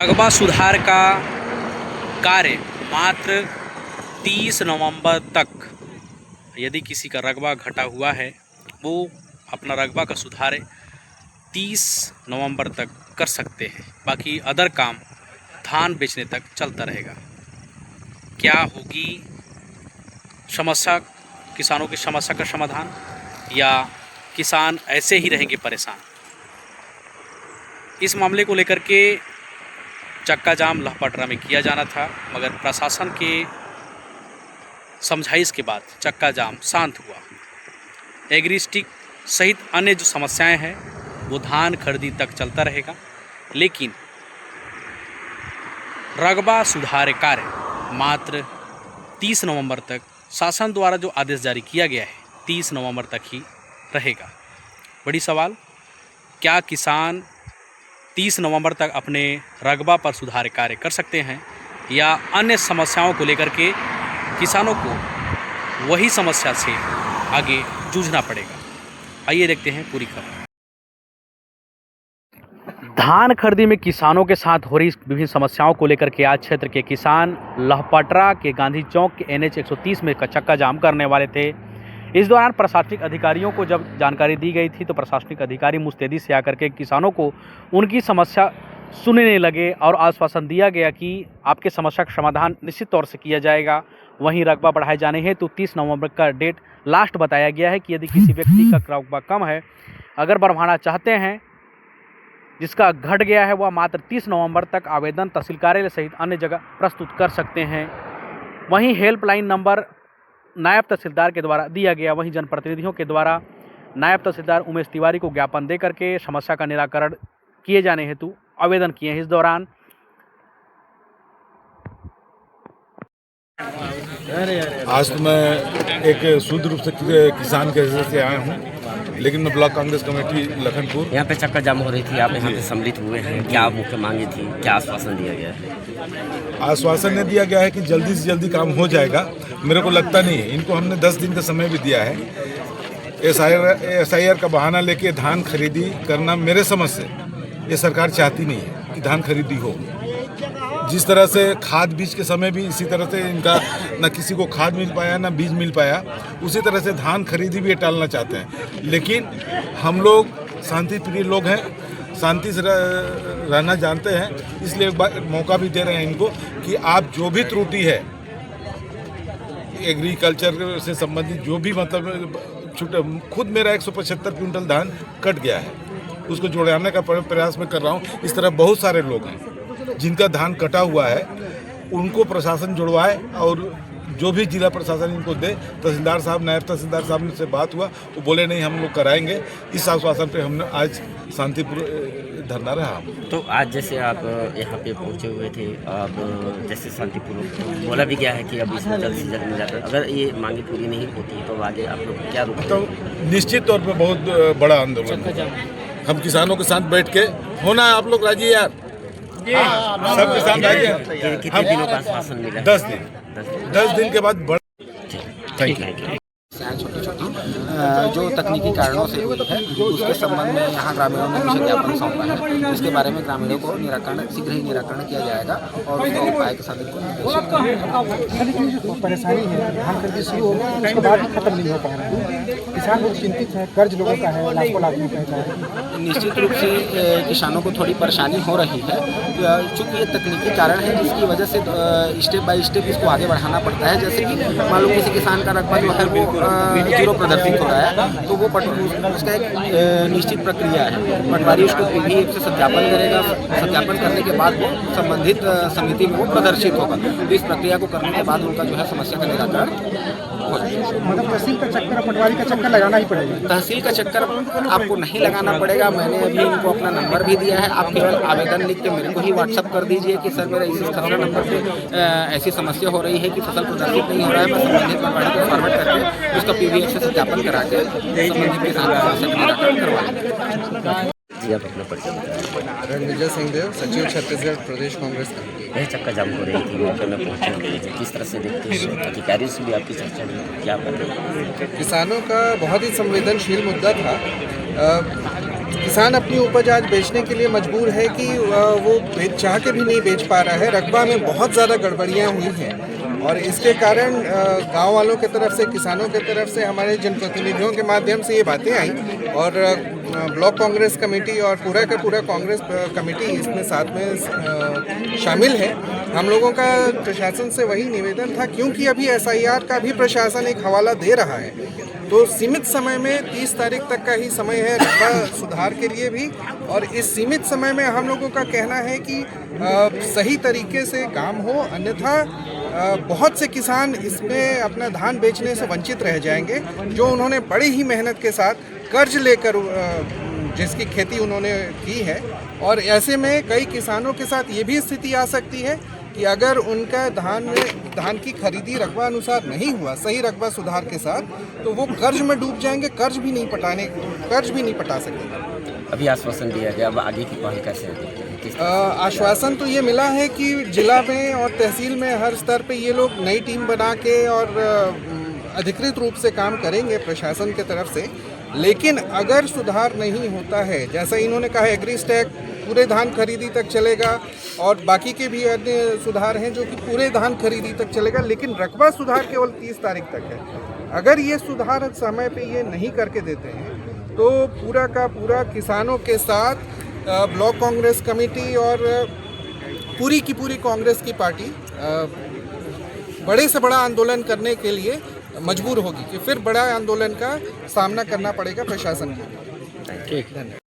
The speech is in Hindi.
रकबा सुधार का कार्य मात्र 30 नवंबर तक, यदि किसी का रकबा घटा हुआ है वो अपना रकबा का सुधार 30 नवंबर तक कर सकते हैं। बाकी अदर काम धान बेचने तक चलता रहेगा। क्या होगी समस्या, किसानों की समस्या का समाधान, या किसान ऐसे ही रहेंगे परेशान? इस मामले को लेकर के चक्का जाम लहपटरा में किया जाना था, मगर प्रशासन के समझाइश के बाद चक्का जाम शांत हुआ। एग्रिस्टिक सहित अन्य जो समस्याएं हैं वो धान खरीदी तक चलता रहेगा, लेकिन रकबा सुधार कार्य मात्र 30 नवंबर तक, शासन द्वारा जो आदेश जारी किया गया है 30 नवंबर तक ही रहेगा। बड़ी सवाल, क्या किसान 30 नवंबर तक अपने रकबा पर सुधार कार्य कर सकते हैं, या अन्य समस्याओं को लेकर के किसानों को वही समस्या से आगे जूझना पड़ेगा? आइए देखते हैं पूरी खबर। धान खरीदी में किसानों के साथ हो रही विभिन्न समस्याओं को लेकर के आज क्षेत्र के किसान लहपटरा के गांधी चौक के NH 130 में चक्का जाम करने वाले थे। इस दौरान प्रशासनिक अधिकारियों को जब जानकारी दी गई थी तो प्रशासनिक अधिकारी मुस्तैदी से आकर के किसानों को उनकी समस्या सुनने लगे और आश्वासन दिया गया कि आपके समस्या का समाधान निश्चित तौर से किया जाएगा। वहीं रकबा बढ़ाए जाने हैं तो 30 नवंबर का डेट लास्ट बताया गया है कि यदि किसी व्यक्ति का रकबा कम है, अगर बढ़वाना चाहते हैं, जिसका घट गया है, वह मात्र 30 नवंबर तक आवेदन तहसील कार्यालय सहित अन्य जगह प्रस्तुत कर सकते हैं। वहीं हेल्पलाइन नंबर नायब तहसीलदार के द्वारा दिया गया। वहीं जनप्रतिनिधियों के द्वारा नायब तहसीलदार उमेश तिवारी को ज्ञापन दे करके समस्या का निराकरण किए जाने हेतु आवेदन किए हैं। इस दौरान आज तो मैं एक शुद्ध रूप से किसान के हिस्से से आया हूँ, लेकिन मैं ब्लॉक कांग्रेस कमेटी लखनपुर। यहाँ पे चक्का जाम हो रही थी, आप यहाँ पे सम्मिलित हुए हैं, क्या मुख्य मांगे थी, क्या आश्वासन दिया गया है? आश्वासन ने दिया गया है कि जल्दी से जल्दी काम हो जाएगा। मेरे को लगता नहीं है, इनको हमने 10 दिन का समय भी दिया है। SIR का बहाना लेके धान खरीदी करना मेरे समझ से ये सरकार चाहती नहीं है कि धान खरीदी हो। जिस तरह से खाद बीज के समय भी इसी तरह से इनका न किसी को खाद मिल पाया न बीज मिल पाया, उसी तरह से धान खरीदी भी टालना चाहते हैं। लेकिन हम लोग शांति प्रिय लोग हैं, शांति से रहना जानते हैं, इसलिए मौका भी दे रहे हैं इनको कि आप जो भी त्रुटि है एग्रीकल्चर से संबंधित, जो भी मतलब खुद मेरा 175 क्विंटल धान कट गया है, उसको जोड़ाने का प्रयास मैं कर रहा हूँ। इस तरह बहुत सारे लोग हैं जिनका धान कटा हुआ है, उनको प्रशासन जुड़वाए और जो भी जिला प्रशासन इनको दे। तहसीलदार साहब, नायब तहसीलदार साहब से बात हुआ, वो बोले नहीं हम लोग कराएंगे। इस आश्वासन पे हमने आज शांतिपूर्वक धरना रहा। तो आज जैसे आप यहाँ पे पहुँचे हुए थे, आप जैसे शांतिपूर्वक बोला भी गया है कि अब इसमें जल्द से जल्द मिल जाता है, अगर ये मांगे पूरी नहीं होती तो आगे आप लोग क्या रुक? तो निश्चित तौर पर बहुत बड़ा आंदोलन, हम किसानों के साथ बैठ के होना है। आप लोग राजी यार? सब किसान राजी हैं। कितने दिनों का आश्वासन मिला? 10 दिन के बाद थैंक यू। छोटी छोटी जो तकनीकी कारणों से हुई है, उसके संबंध में यहाँ ग्रामीणों ने मुझे ज्ञापन सौंपा है। इसके बारे में ग्रामीणों को शीघ्र ही निराकरण किया जाएगा और उसका उपाय के साथ इनको निर्देशित करेंगे। जो परेशानी है, धान खरीदी शुरू हो गई, उसके बाद भी खत्म नहीं हो पा रहा है। किसान बहुत चिंतित है, कर्ज लोगों का है, लाखों लाख रुपए का है। निश्चित रूप से किसानों को थोड़ी परेशानी हो रही है, चूँकि ये तकनीकी कारण है जिसकी वजह से स्टेप बाय स्टेप इसको आगे बढ़ाना पड़ता है। जैसे कि मान लो किसी किसान का रकबा जो है वो 0 प्रदर्शित हो रहा है, तो वो उसका एक निश्चित प्रक्रिया है। पटवारी उसको PV1 से सत्यापन करेगा, सत्यापन करने के बाद वो संबंधित समिति में वो प्रदर्शित होगा। तो इस प्रक्रिया को करने के बाद उनका जो है समस्या का निराकरण हो जाएगा। मतलब तहसील का चक्कर, पटवारी का चक्कर लगाना ही पड़ेगा? तहसील का चक्कर आपको नहीं लगाना पड़ेगा। मैंने अभी इनको अपना नंबर भी दिया है, आप केवल आवेदन लिख के मेरे को ही व्हाट्सअप कर दीजिए कि सर मेरा इस नंबर पे ऐसी समस्या हो रही है कि फसल प्रदर्शित नहीं हो रहा है। मैं संबंधित पटवारी को फॉरवर्ड करके उसका PV1 से सत्यापन करा के संबंधित किसान का समस्या का निराकरण करवाएंगे। जी, आप अपना परिचय बताएं। रणविजय सिंहदेव, सचिव छत्तीसगढ़ प्रदेश कांग्रेस कमेटी। यह चक्का जाम हो रही थी, मौके में पहुँचे हुए थे, किस तरह से देखते हैं? अधिकारियों से भी आपकी चर्चा हुई, क्या बताएं? किसानों का बहुत ही संवेदनशील मुद्दा था। किसान अपनी उपज आज बेचने के लिए मजबूर है कि वो चाह के भी नहीं बेच पा रहा है। रकबा में बहुत ज़्यादा गड़बड़ियाँ हुई हैं और इसके कारण गांव वालों के तरफ से, किसानों के तरफ से हमारे जनप्रतिनिधियों के माध्यम से ये बातें आई और ब्लॉक कांग्रेस कमेटी और पूरा का पूरा कांग्रेस कमेटी इसमें साथ में शामिल है। हम लोगों का प्रशासन से वही निवेदन था, क्योंकि अभी SIR का भी प्रशासन एक हवाला दे रहा है, तो सीमित समय में 30 तारीख तक का ही समय है रकबा सुधार के लिए भी। और इस सीमित समय में हम लोगों का कहना है कि सही तरीके से काम हो, अन्यथा बहुत से किसान इसमें अपना धान बेचने से वंचित रह जाएंगे, जो उन्होंने बड़ी ही मेहनत के साथ कर्ज लेकर जिसकी खेती उन्होंने की है। और ऐसे में कई किसानों के साथ ये भी स्थिति आ सकती है कि अगर उनका धान की खरीदी रकबा अनुसार नहीं हुआ, सही रकबा सुधार के साथ, तो वो कर्ज में डूब जाएंगे, कर्ज भी नहीं पटा सकेंगे। अभी आश्वासन दिया गया, अब आगे की पहल कैसे है? आश्वासन तो ये मिला है कि जिला में और तहसील में हर स्तर पे ये लोग नई टीम बना के और अधिकृत रूप से काम करेंगे प्रशासन के तरफ से। लेकिन अगर सुधार नहीं होता है, जैसा इन्होंने कहा एग्री स्टैक पूरे धान खरीदी तक चलेगा और बाकी के भी अन्य सुधार हैं जो कि पूरे धान खरीदी तक चलेगा, लेकिन रकबा सुधार केवल 30 तारीख तक है। अगर ये सुधार समय पे ये नहीं करके देते हैं तो पूरा का पूरा किसानों के साथ ब्लॉक कांग्रेस कमेटी और पूरी की पूरी कांग्रेस की पार्टी बड़े से बड़ा आंदोलन करने के लिए मजबूर होगी कि फिर बड़ा आंदोलन का सामना करना पड़ेगा प्रशासन को। ठीक, धन्यवाद।